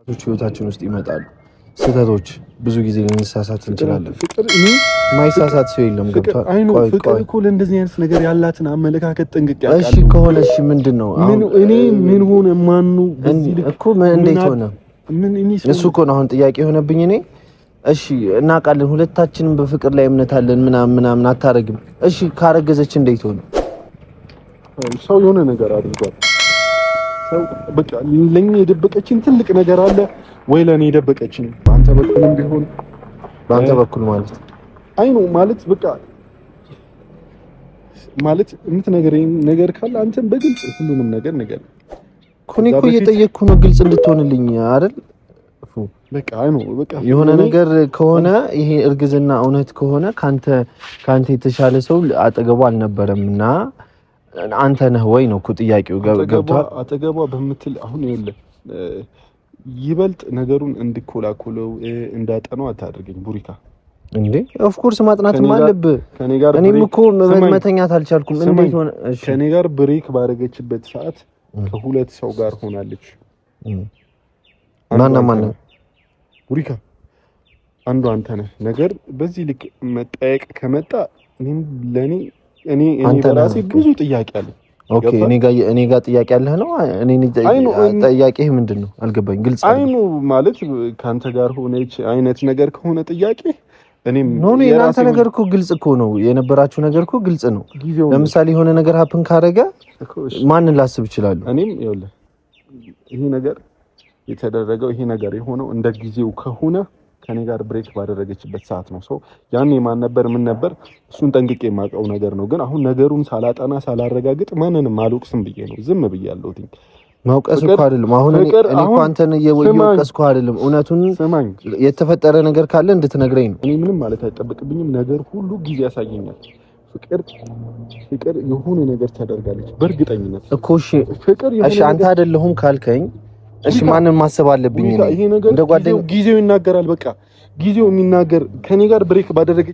ህይወታችን ውስጥ ይመጣሉ ስህተቶች ብዙ ጊዜ ልንሳሳት እንችላለን ፍቅር ማይሳሳት ሰው የለም ገብቷል ፍቅር እኮ ለእንደዚህ አይነት ነገር ያላትን አመለካከት ጠንቅቅ ያውቃሉ እሺ ከሆነ እሺ ምንድነው ምን ሆነ ማኑ እኮ እንዴት ሆነ እሱ እኮ ነው አሁን ጥያቄ ሆነብኝ እኔ እሺ እናውቃለን ሁለታችንም በፍቅር ላይ እምነት አለን ምናምን አታረግም እሺ ካረገዘች እንዴት ሆነ ሰው የሆነ ነገር አድርጓል ሰው በቃ ለኛ የደበቀችን ትልቅ ነገር አለ ወይ ለኔ የደበቀችን በአንተ በኩልም ቢሆን በአንተ በኩል ማለት አይ ነው ማለት በቃ ማለት የምትነግረኝ ነገር ካለ አንተም በግልጽ ሁሉንም ነገር ነገር ኮኔኮ እየጠየቅኩ ነው ግልጽ እንድትሆንልኝ አይደል በቃ አይ ነው በቃ የሆነ ነገር ከሆነ ይሄ እርግዝና እውነት ከሆነ ካንተ የተሻለ ሰው አጠገቡ አልነበረምና አንተ ነህ ወይ ነው እኮ ጥያቄው ገብቷል አጠገቧ በምትል አሁን ይኸውልህ ይበልጥ ነገሩን እንድኮላኮለው እንዳጠናው አታድርገኝ ቡሪካ እንዴ ኦፍ ኮርስ ማጥናትም አለብህ እኔም እኮ መተኛት አልቻልኩም እንዴት ሆነ ከኔ ጋር ብሬክ ባደረገችበት ሰዓት ከሁለት ሰው ጋር ሆናለች ማን ቡሪካ አንዱ አንተ ነህ ነገር በዚህ ልክ መጠየቅ ከመጣ እኔም ለኔ እኔ በራሴ ብዙ ጥያቄ አለ ኦኬ እኔ ጋር ጥያቄ አለህ ነው እኔ ጥያቄህ ምንድነው አልገባኝ ግልጽ አይኑ ማለት ካንተ ጋር ሆነች አይነት ነገር ከሆነ ጥያቄ እኔም ኖ የናንተ ነገር እኮ ግልጽ እኮ ነው የነበራችሁ ነገር እኮ ግልጽ ነው ለምሳሌ የሆነ ነገር ሀፕን ካረጋ ማንን ላስብ ይችላል እኔም ይኸውልህ ይሄ ነገር የተደረገው ይሄ ነገር የሆነው እንደ ጊዜው ከሆነ ከኔ ጋር ብሬክ ባደረገችበት ሰዓት ነው ሶ ያኔ ማን ነበር ምን ነበር እሱን ጠንቅቄ የማውቀው ነገር ነው ግን አሁን ነገሩን ሳላጠና ሳላረጋግጥ ማንንም አልወቅስም ብዬ ነው ዝም ብያለሁት ማውቀስ እኮ አይደለም አሁን እኔ እኮ አንተን እየወቀስኩ አይደለም እውነቱን የተፈጠረ ነገር ካለ እንድትነግረኝ ነው እኔ ምንም ማለት አይጠበቅብኝም ነገር ሁሉ ጊዜ ያሳየኛል ፍቅር የሆነ ነገር ታደርጋለች በእርግጠኝነት እኮ እሺ አንተ አይደለሁም ካልከኝ እሺ ማንን ማሰብ አለብኝ እንደ ጓደኛ ጊዜው ይናገራል በቃ ጊዜው የሚናገር ከኔ ጋር ብሬክ ባደረገ